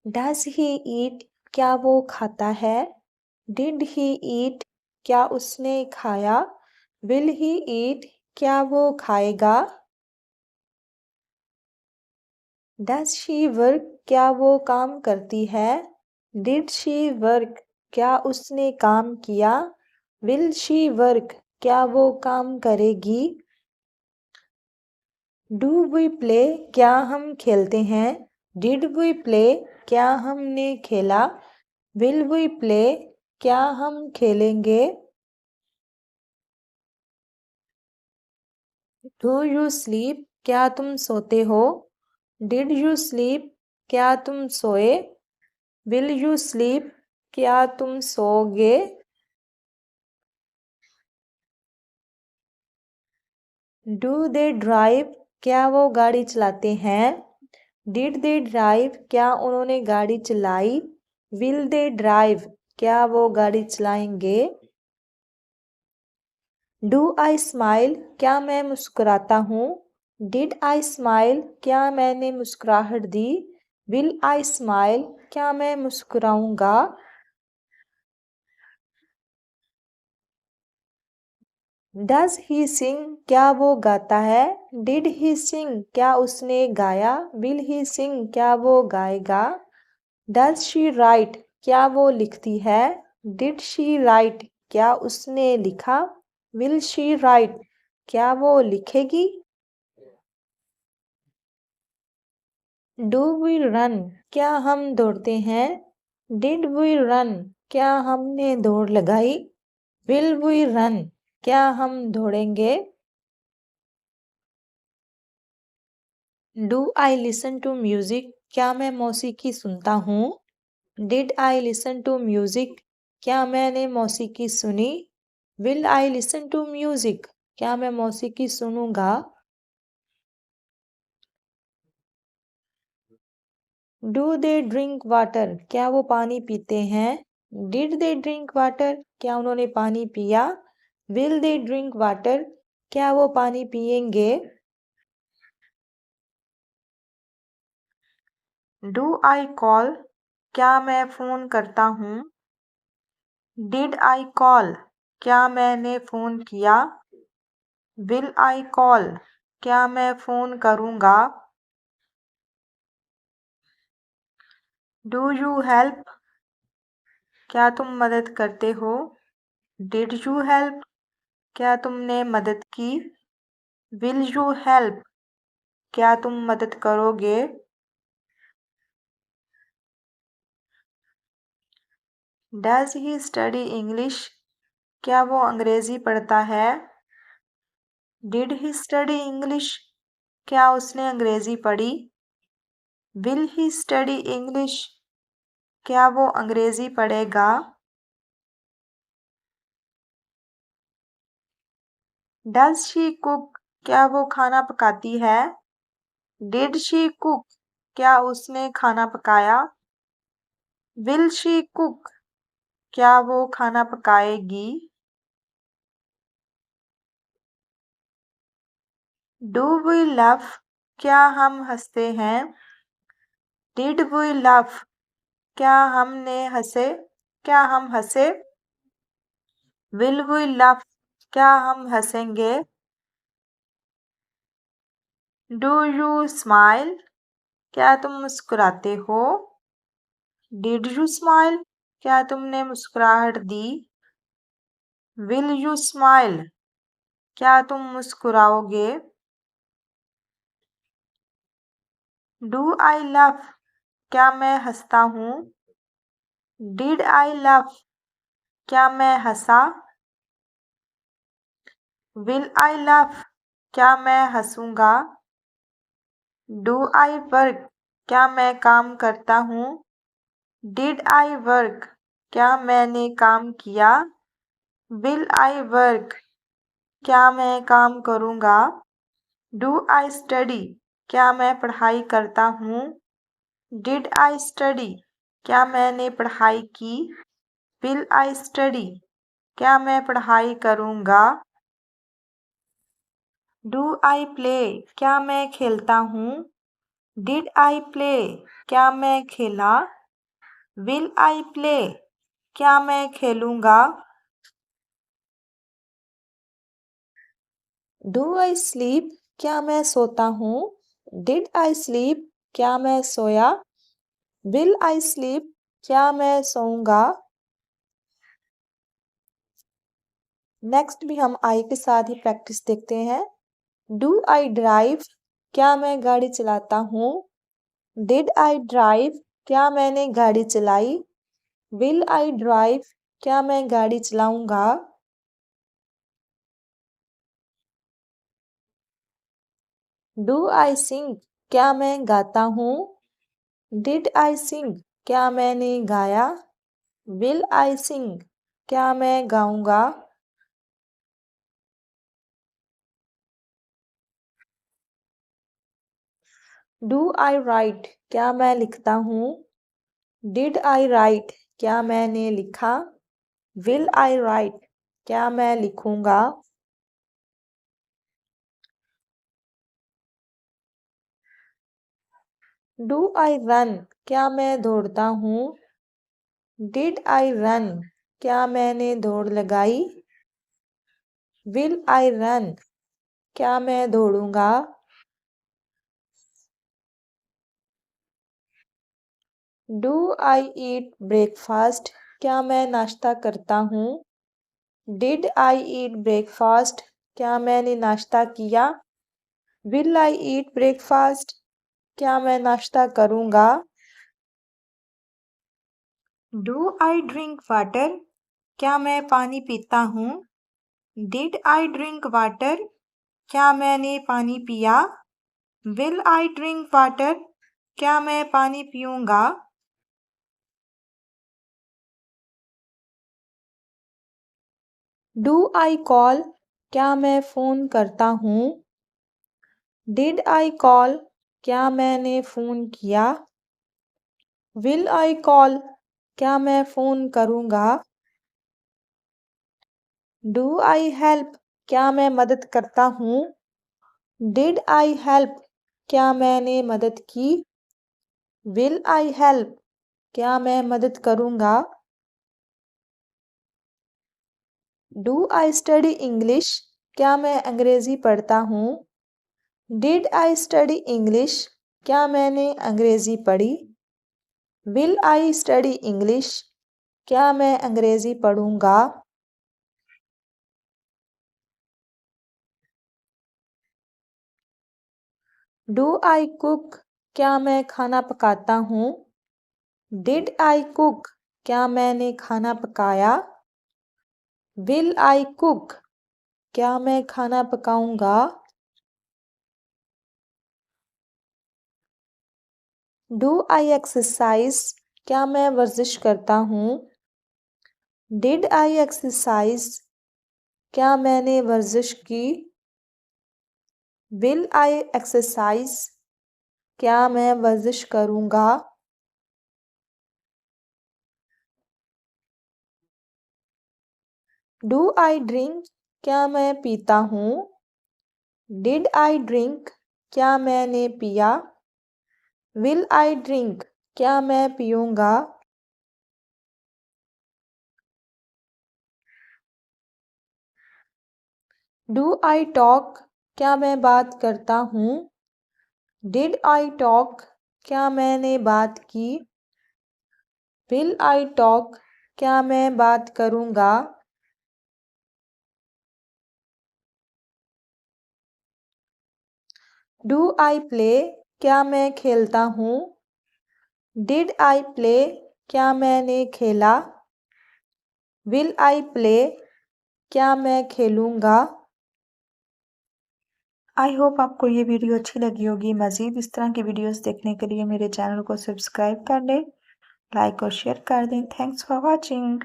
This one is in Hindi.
डज ही ईट क्या वो खाता है? डिड ही ईट क्या उसने खाया? विल ही ईट क्या वो खाएगा? डज शी वर्क क्या वो काम करती है? डिड शी वर्क क्या उसने काम किया? विल शी वर्क क्या वो काम करेगी? डू वी प्ले क्या हम खेलते हैं? डिड वी प्ले क्या हमने खेला? विल वी प्ले क्या हम खेलेंगे? डू यू स्लीप क्या तुम सोते हो? डिड यू स्लीप क्या तुम सोए? विल यू स्लीप क्या तुम सोओगे? डू दे ड्राइव क्या वो गाड़ी चलाते हैं? डिड दे ड्राइव क्या उन्होंने गाड़ी चलाई? विल दे ड्राइव क्या वो गाड़ी चलाएंगे? डू आई स्माइल क्या मैं मुस्कुराता हूँ? डिड आई स्माइल क्या मैंने मुस्कुराहट दी? विल आई स्माइल क्या मैं मुस्कुराऊंगा? डज ही सिंग क्या वो गाता है? डिड ही सिंग क्या उसने गाया? विल ही सिंग क्या वो गाएगा? डज शी राइट क्या वो लिखती है? डिड शी राइट क्या उसने लिखा? विल शी राइट क्या वो लिखेगी? डू वी रन क्या हम दौड़ते हैं? डिड वी रन क्या हमने दौड़ लगाई? विल वी रन क्या हम दौड़ेंगे? Do I listen to music क्या मैं मौसीकी सुनता हूँ? Did I listen to music क्या मैंने मौसीकी सुनी? Will I listen to music क्या मैं मौसीकी सुनूंगा? डू दे ड्रिंक वाटर क्या वो पानी पीते हैं? डिड दे ड्रिंक वाटर क्या उन्होंने पानी पिया? विल दे ड्रिंक वाटर क्या वो पानी पिएंगे? डू आई कॉल क्या मैं फ़ोन करता हूँ? डिड आई कॉल क्या मैंने फ़ोन किया? विल आई कॉल क्या मैं फ़ोन करूँगा? डू यू हेल्प क्या तुम मदद करते हो? डिड यू हेल्प क्या तुमने मदद की? विल यू हेल्प क्या तुम मदद करोगे? डज ही स्टडी इंग्लिश क्या वो अंग्रेज़ी पढ़ता है? डिड ही स्टडी इंग्लिश क्या उसने अंग्रेज़ी पढ़ी? विल ही स्टडी इंग्लिश क्या वो अंग्रेज़ी पढ़ेगा? डज शी कुक क्या वो खाना पकाती है? डिड शी कुक क्या उसने खाना पकाया? विल शी कुक क्या वो खाना पकाएगी? डू वी लव क्या हम हंसते हैं? डिड वी लव क्या हमने हंसे क्या हम हंसे? विल वी लव क्या हम हंसेंगे? डू यू स्माइल क्या तुम मुस्कुराते हो? डिड यू स्माइल क्या तुमने मुस्कुराहट दी? विल यू स्माइल क्या तुम मुस्कुराओगे? डू आई लव क्या मैं हंसता हूँ? डिड आई लव क्या मैं हंसा? विल आई लव क्या मैं हंसूंगा? डू आई वर्क क्या मैं काम करता हूँ? डिड आई वर्क क्या मैंने काम किया? विल आई वर्क क्या मैं काम करूँगा? डू आई स्टडी क्या मैं पढ़ाई करता हूँ? डिड आई स्टडी क्या मैंने पढ़ाई की? विल आई स्टडी क्या मैं पढ़ाई करूँगा? डू आई प्ले क्या मैं खेलता हूँ? डिड आई प्ले क्या मैं खेला? विल आई प्ले क्या मैं खेलूंगा? डू आई स्लीप क्या मैं सोता हूँ? डिड आई स्लीप क्या मैं सोया? विल आई स्लीप क्या मैं सोऊंगा? नेक्स्ट भी हम आई के साथ ही प्रैक्टिस देखते हैं। डू आई ड्राइव क्या मैं गाड़ी चलाता हूँ? डिड आई ड्राइव क्या मैंने गाड़ी चलाई? विल आई ड्राइव क्या मैं गाड़ी चलाऊंगा? डू आई सिंग क्या मैं गाता हूँ? डिड आई सिंग क्या मैंने गाया? विल आई सिंग क्या मैं गाऊंगा? डू आई राइट क्या मैं लिखता हूँ? डिड आई राइट क्या मैंने लिखा? विल आई राइट क्या मैं लिखूंगा? डू आई रन क्या मैं दौड़ता हूँ? डिड आई रन क्या मैंने दौड़ लगाई? विल आई रन क्या मैं दौड़ूंगा? डू आई ईट ब्रेकफास्ट क्या मैं नाश्ता करता हूँ? डिड आई ईट ब्रेकफास्ट क्या मैंने नाश्ता किया? विल आई ईट ब्रेकफास्ट क्या मैं नाश्ता करूँगा? डू आई ड्रिंक वाटर क्या मैं पानी पीता हूँ? डिड आई ड्रिंक वाटर क्या मैंने पानी पिया? विल आई ड्रिंक वाटर क्या मैं पानी पीऊँगा? डू आई कॉल क्या मैं फ़ोन करता हूँ? डिड आई कॉल क्या मैंने फ़ोन किया? विल आई कॉल क्या मैं फ़ोन करूँगा? डू आई हेल्प क्या मैं मदद करता हूँ? डिड आई हेल्प क्या मैंने मदद की? विल आई हेल्प क्या मैं मदद करूँगा? डू आई स्टडी इंग्लिश क्या मैं अंग्रेज़ी पढ़ता हूँ? डिड आई स्टडी इंग्लिश क्या मैंने अंग्रेज़ी पढ़ी? विल आई स्टडी इंग्लिश क्या मैं अंग्रेज़ी पढ़ूँगा? डू आई कुक क्या मैं खाना पकाता हूँ? डिड आई कुक क्या मैंने खाना पकाया? विल आई कुक क्या मैं खाना पकाऊंगा? डू आई एक्सरसाइज क्या मैं वर्जिश करता हूँ? डिड आई एक्सरसाइज क्या मैंने वर्जिश की? विल आई एक्सरसाइज क्या मैं वर्जिश करूँगा? डू आई ड्रिंक क्या मैं पीता हूँ? डिड आई ड्रिंक क्या मैंने पिया? विल आई ड्रिंक क्या मैं पीऊँगा? डू आई टॉक क्या मैं बात करता हूँ? डिड आई टॉक क्या मैंने बात की? विल आई टॉक क्या मैं बात करूँगा? डू आई प्ले क्या मैं खेलता हूँ? डिड आई प्ले क्या मैंने खेला? विल आई प्ले क्या मैं खेलूँगा? आई होप आपको ये वीडियो अच्छी लगी होगी। मज़ीद इस तरह की वीडियोस देखने के लिए मेरे चैनल को सब्सक्राइब कर लें, लाइक और शेयर कर दें। Thanks for watching.